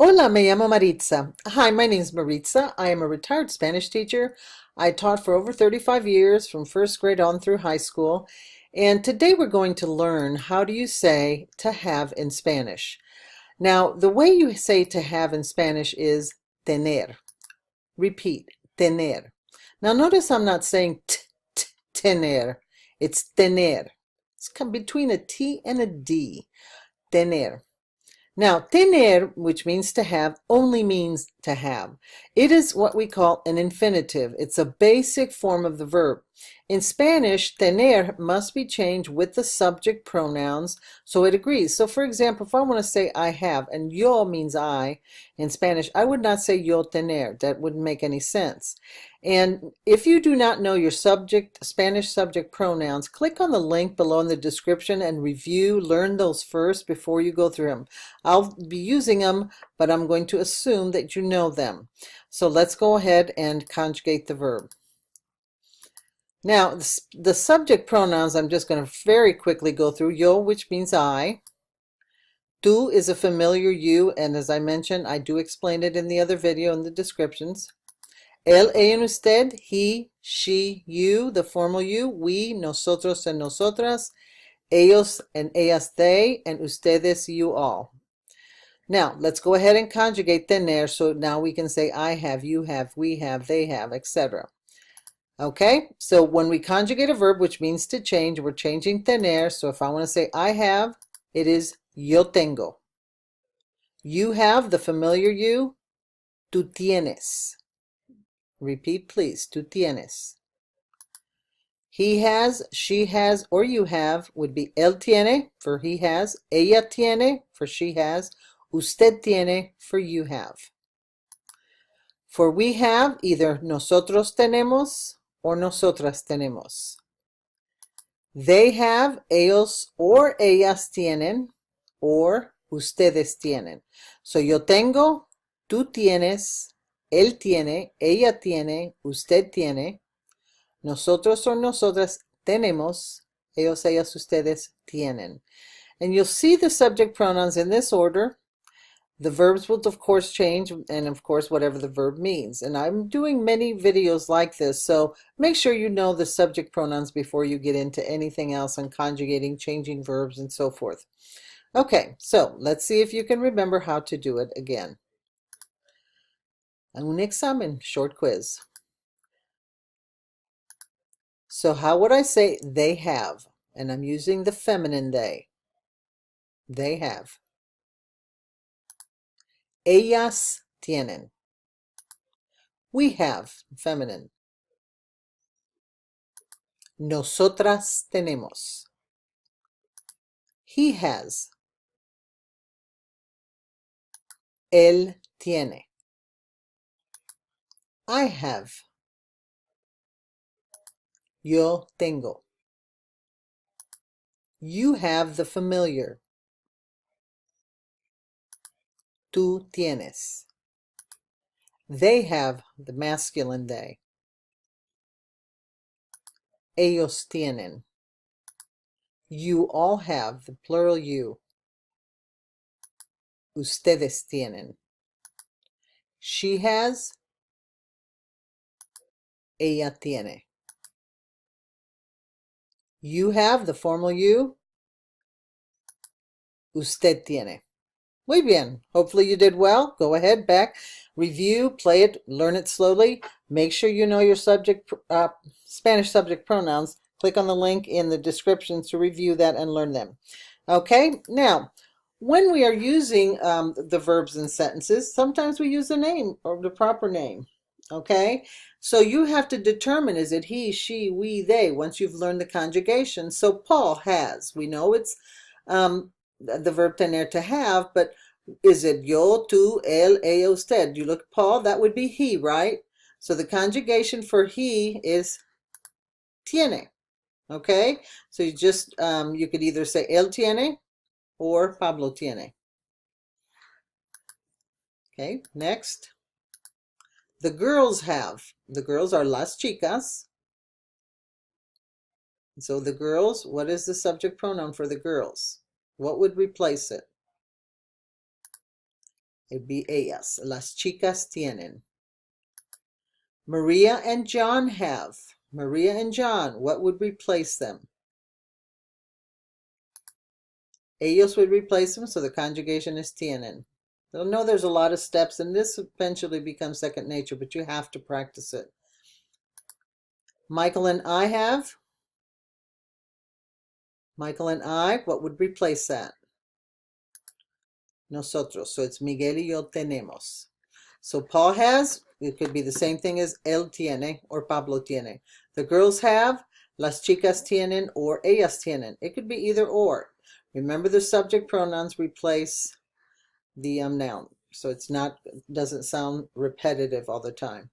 Hola, me llamo Maritza. Hi, my name is Maritza. I am a retired Spanish teacher. I taught for over 35 years from first grade on through high school. And today we're going to learn how do you say to have in Spanish. Now, the way you say to have in Spanish is tener. Repeat, tener. Now, notice I'm not saying tener. It's tener. It's between a T and a D. Tener. Now, tener, which means to have, only means to have. It is what we call an infinitive. It's a basic form of the verb. In Spanish, tener must be changed with the subject pronouns so it agrees. So, for example, if I want to say I have, and yo means I in Spanish, I would not say yo tener. That wouldn't make any sense. And if you do not know your Spanish subject pronouns, click on the link below in the description and learn those first before you go through them. I'll be using them, but I'm going to assume that you know them. So let's go ahead and conjugate the verb. Now, the subject pronouns, I'm just going to very quickly go through. Yo, which means I. Tú is a familiar you, and as I mentioned, I do explain it in the other video in the descriptions. Él, ella, and usted, he, she, you, the formal you, we, nosotros, and nosotras, ellos and ellas, they, and ustedes, you all. Now, let's go ahead and conjugate tener, so now we can say I have, you have, we have, they have, etc. Okay, so when we conjugate a verb, which means to change, we're changing tener. So if I want to say I have, it is yo tengo. You have, the familiar you, tú tienes. Repeat, please, tú tienes. He has, she has, or you have would be él tiene for he has, ella tiene for she has, usted tiene for you have. For we have, either nosotros tenemos or nosotras tenemos. They have, ellos or ellas tienen, or ustedes tienen. So yo tengo, tú tienes, él tiene, ella tiene, usted tiene. Nosotros o nosotras tenemos, ellos, ellas, ustedes tienen. And you'll see the subject pronouns in this order. The verbs will, of course, change, and of course, whatever the verb means. And I'm doing many videos like this, so make sure you know the subject pronouns before you get into anything else on conjugating, changing verbs, and so forth. Okay, so let's see if you can remember how to do it again. Un examen, short quiz. So how would I say they have? And I'm using the feminine they. They have. Ellas tienen. We have, feminine. Nosotras tenemos. He has. Él tiene. I have. Yo tengo. You have the familiar. Tú tienes. They have the masculine they. Ellos tienen. You all have the plural you. Ustedes tienen. She has. Ella tiene. You have the formal you. Usted tiene. Muy bien. Hopefully you did well. Go ahead, back, review, play it, learn it slowly. Make sure you know your Spanish subject pronouns. Click on the link in the description to review that and learn them. Okay, now, when we are using the verbs in sentences, sometimes we use the name or the proper name. Okay, so you have to determine, is it he, she, we, they, once you've learned the conjugation. So Paul has, we know it's the verb tener, to have, but is it yo, tú, él, ella, usted? You look at Paul, that would be he, right? So the conjugation for he is tiene. Okay, so you just you could either say él tiene or Pablo tiene. Okay, next. The girls have. The girls are las chicas. So the girls, what is the subject pronoun for the girls? What would replace it? It'd be ellas. Las chicas tienen. Maria and John have. Maria and John, what would replace them? Ellos would replace them, so the conjugation is tienen. I know there's a lot of steps, and this eventually becomes second nature, but you have to practice it. Michael and I have. Michael and I, what would replace that? Nosotros. So it's Miguel y yo tenemos. So Paul has, it could be the same thing as él tiene or Pablo tiene. The girls have, las chicas tienen or ellas tienen. It could be either or. Remember, the subject pronouns replace the noun. So it's not, doesn't sound repetitive all the time.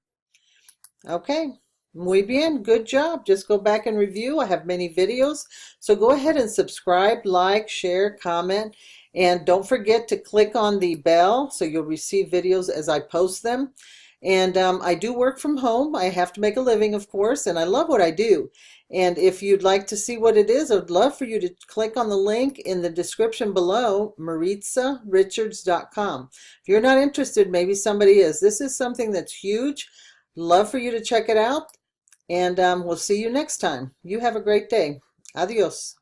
Okay. Muy bien, good job. Just go back and review. I have many videos. So go ahead and subscribe, like, share, comment, and don't forget to click on the bell so you'll receive videos as I post them. And I do work from home. I have to make a living, of course, and I love what I do. And if you'd like to see what it is, I'd love for you to click on the link in the description below, MaritzaRichards.com. If you're not interested, maybe somebody is. This is something that's huge. Love for you to check it out. And we'll see you next time. You have a great day. Adios.